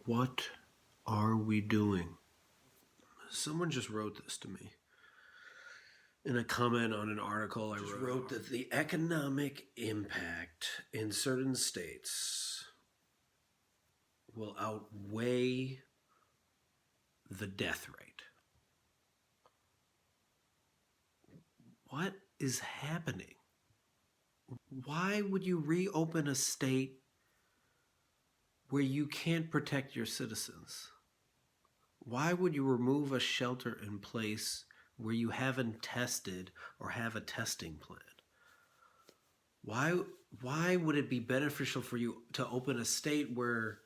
What are we doing? Someone just wrote this to me in a comment on an article I wrote that the economic impact in certain states will outweigh the death rate. What is happening? Why would you reopen a state where you can't protect your citizens? Why would you remove a shelter in place where you haven't tested or have a testing plan? Why would it be beneficial for you to open a state where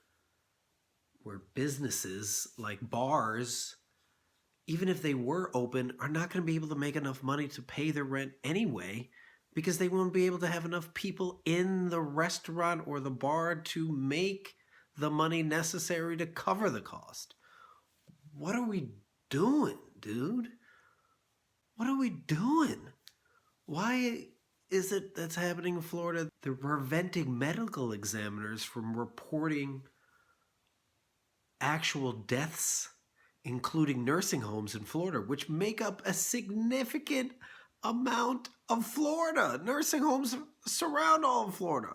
businesses like bars, even if they were open, are not going to be able to make enough money to pay their rent anyway, because they won't be able to have enough people in the restaurant or the bar to make the money necessary to cover the cost? What are we doing, dude? What are we doing? Why is it that's happening in Florida? They're preventing medical examiners from reporting actual deaths, including nursing homes in Florida, which make up a significant amount of Florida. Nursing homes surround all of Florida.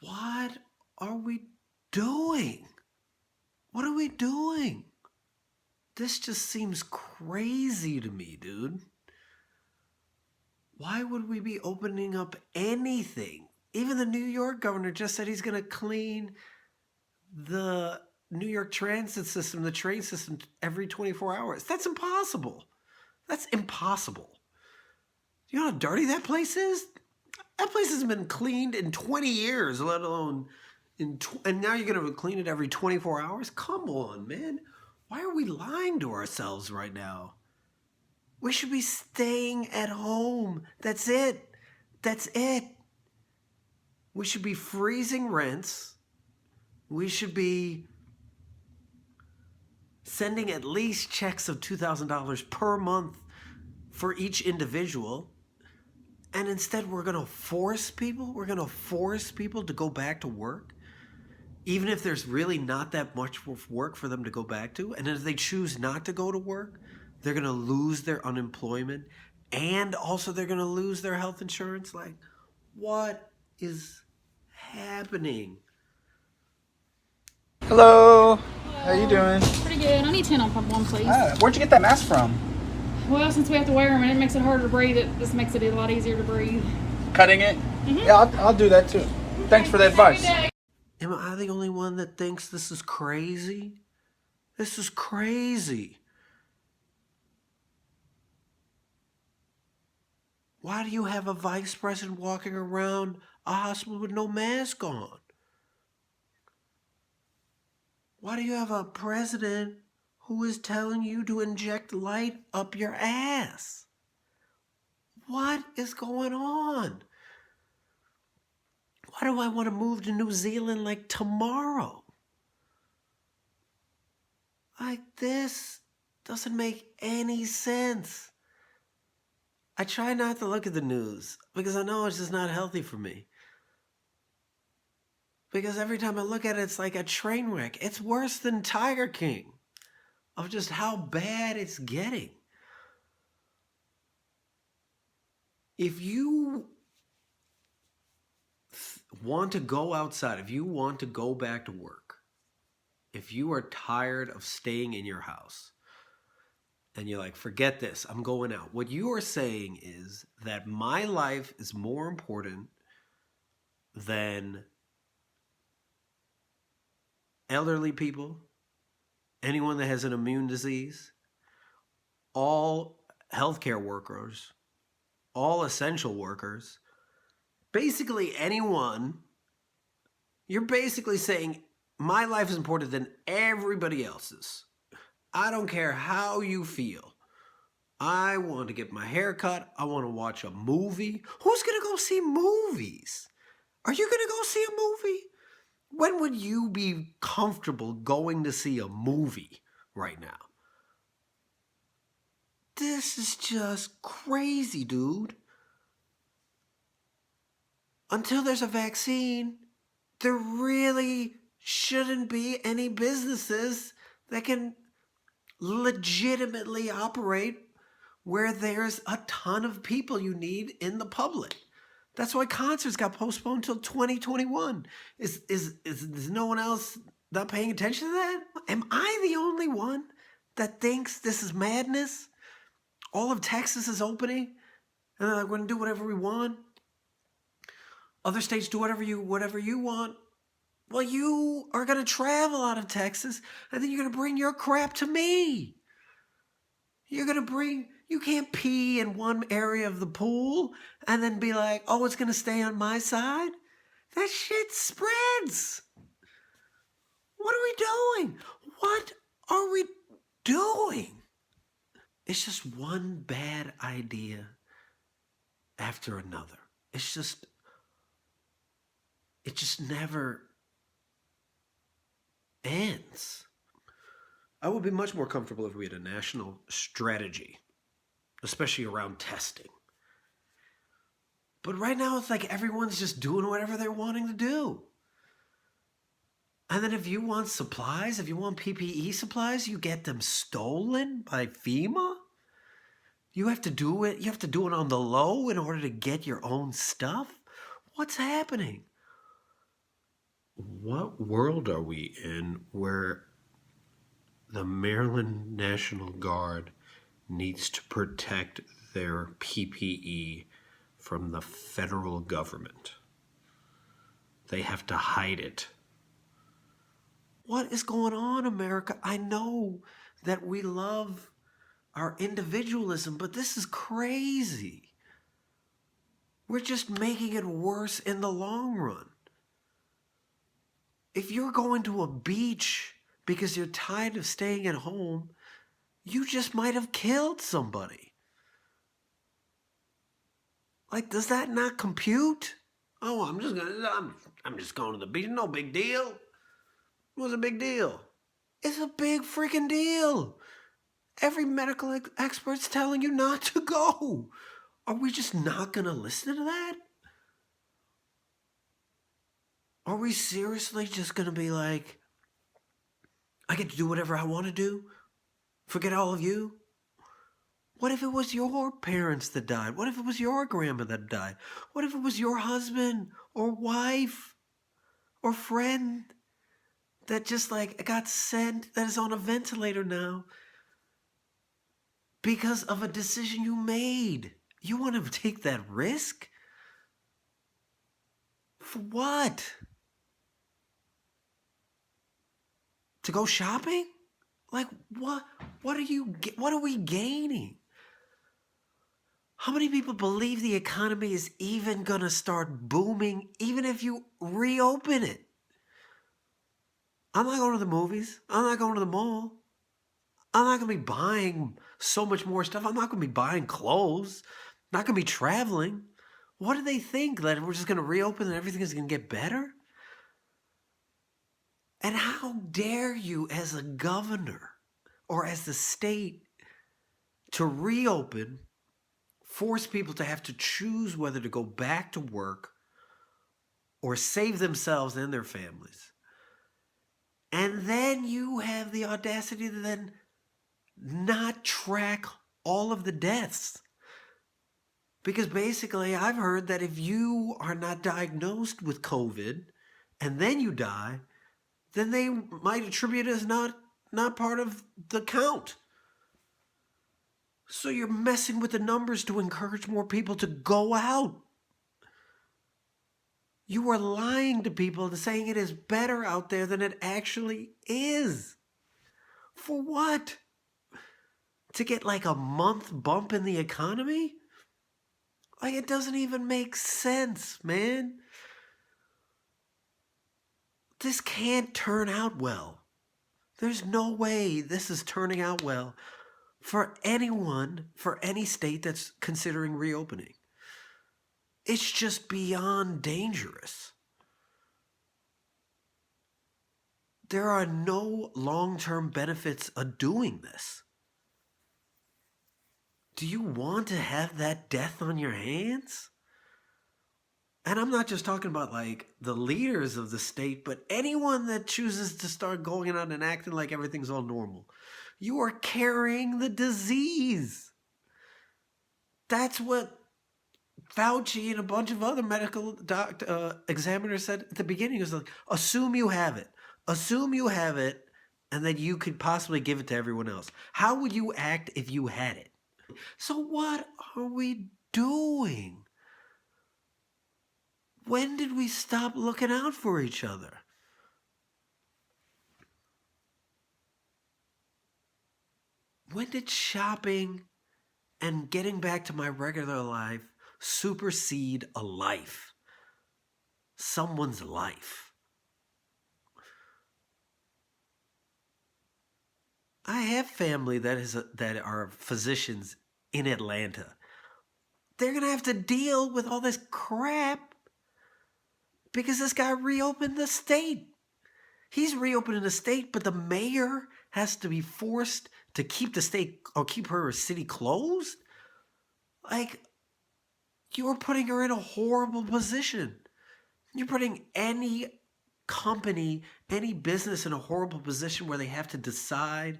What are we doing? What are we doing? This just seems crazy to me, dude. Why would we be opening up anything? Even the New York governor just said he's going to clean the New York transit system, the train system, every 24 hours. That's impossible. That's impossible. You know how dirty that place is? That place hasn't been cleaned in 20 years, let alone and now you're going to clean it every 24 hours? Come on, man. Why are we lying to ourselves right now? We should be staying at home. That's it. That's it. We should be freezing rents. We should be sending at least checks of $2,000 per month for each individual. And instead, we're going to force people to go back to work, even if there's really not that much work for them to go back to. And if they choose not to go to work, they're going to lose their unemployment, and also they're going to lose their health insurance. Like, what is happening? Hello. How you doing? Pretty good. I need 10 on pump 1, please. Where'd you get that mask from? Well, since we have to wear them and it makes it harder to breathe, this makes it a lot easier to breathe. Cutting it? Mm-hmm. Yeah, I'll do that too. Thanks for the advice. Am I the only one that thinks this is crazy? This is crazy. Why do you have a vice president walking around a hospital with no mask on? Why do you have a president who is telling you to inject light up your ass? What is going on? Why do I want to move to New Zealand like tomorrow? Like, this doesn't make any sense. I try not to look at the news because I know it's just not healthy for me. Because every time I look at it, it's like a train wreck. It's worse than Tiger King of just how bad it's getting. If you want to go outside, if you want to go back to work, if you are tired of staying in your house, and you're like, forget this, I'm going out. What you are saying is that my life is more important than elderly people, anyone that has an immune disease, all healthcare workers, all essential workers, basically anyone. You're basically saying my life is important than everybody else's. I don't care how you feel. I want to get my hair cut. I want to watch a movie. Who's going to go see movies? Are you going to go see a movie? When would you be comfortable going to see a movie right now? This is just crazy, dude. Until there's a vaccine, there really shouldn't be any businesses that can legitimately operate where there's a ton of people you need in the public. That's why concerts got postponed till 2021. Is no one else not paying attention to that? Am I the only one that thinks this is madness? All of Texas is opening, and they're like, we're gonna do whatever we want. Other states do whatever you want. Well, you are gonna travel out of Texas, and then you're gonna bring your crap to me. You can't pee in one area of the pool and then be like, oh, it's gonna stay on my side. That shit spreads. What are we doing? What are we doing? It's just one bad idea after another. It just never ends. I would be much more comfortable if we had a national strategy, especially around testing. But right now, it's like everyone's just doing whatever they're wanting to do. And then if you want supplies, if you want PPE supplies, you get them stolen by FEMA. You have to do it. You have to do it on the low in order to get your own stuff. What's happening? What world are we in where the Maryland National Guard needs to protect their PPE from the federal government? They have to hide it. What is going on, America? I know that we love our individualism, but this is crazy. We're just making it worse in the long run. If you're going to a beach because you're tired of staying at home, you just might have killed somebody. Like, does that not compute? Oh, I'm just going to the beach. No big deal. What's a big deal? It's a big freaking deal. Every medical expert's telling you not to go. Are we just not going to listen to that? Are we seriously just going to be like, I get to do whatever I want to do? Forget all of you? What if it was your parents that died? What if it was your grandma that died? What if it was your husband or wife or friend that just like got sent, that is on a ventilator now because of a decision you made? You want to take that risk? For what? To go shopping? Like what? What are we gaining? How many people believe the economy is even gonna start booming even if you reopen it? I'm not going to the movies. I'm not going to the mall. I'm not gonna be buying so much more stuff. I'm not gonna be buying clothes. Not gonna be traveling. What do they think? That we're just gonna reopen and everything is gonna get better? And how dare you, as a governor or as the state, to reopen, force people to have to choose whether to go back to work or save themselves and their families. And then you have the audacity to then not track all of the deaths. Because basically, I've heard that if you are not diagnosed with COVID and then you die, then they might attribute it as not part of the count. So you're messing with the numbers to encourage more people to go out. You are lying to people and saying it is better out there than it actually is. For what? To get like a month bump in the economy? Like, it doesn't even make sense, man. This can't turn out well. There's no way this is turning out well for anyone, for any state that's considering reopening. It's just beyond dangerous. There are no long-term benefits of doing this. Do you want to have that death on your hands? And I'm not just talking about like the leaders of the state, but anyone that chooses to start going out and acting like everything's all normal. You are carrying the disease. That's what Fauci and a bunch of other medical examiners said at the beginning. It was like, assume you have it. Assume you have it, and then you could possibly give it to everyone else. How would you act if you had it? So what are we doing? When did we stop looking out for each other? When did shopping and getting back to my regular life supersede a life? Someone's life. I have family that are physicians in Atlanta. They're going to have to deal with all this crap because this guy reopened the state. He's reopening the state, but the mayor has to be forced to keep the state or keep her city closed? Like, you're putting her in a horrible position. You're putting any company, any business in a horrible position where they have to decide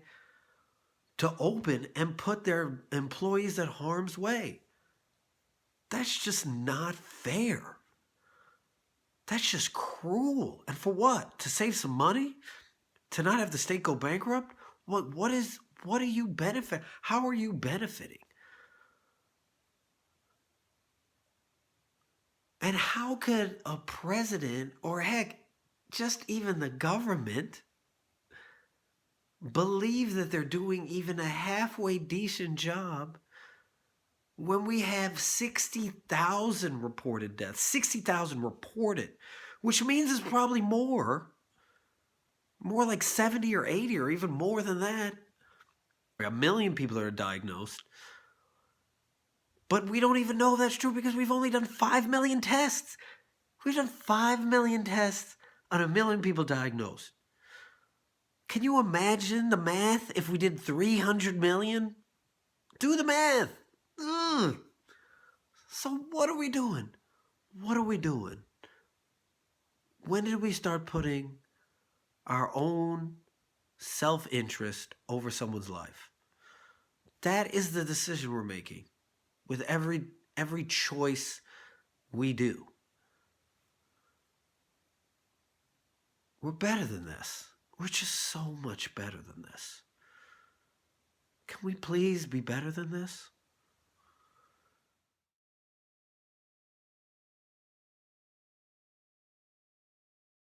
to open and put their employees at harm's way. That's just not fair. That's just cruel. And for what? To save some money? To not have the state go bankrupt? What do you benefit? How are you benefiting? And how could a president, or heck, just even the government, believe that they're doing even a halfway decent job when we have 60,000 reported deaths? 60,000 reported, which means it's probably more like 70 or 80 or even more than that. 1 million people are diagnosed. But we don't even know if that's true because we've only done 5 million tests. We've done 5 million tests on 1 million people diagnosed. Can you imagine the math if we did 300 million? Do the math. Ugh. So what are we doing? What are we doing? When did we start putting our own self-interest over someone's life? That is the decision we're making with every choice we do. We're better than this. We're just so much better than this. Can we please be better than this?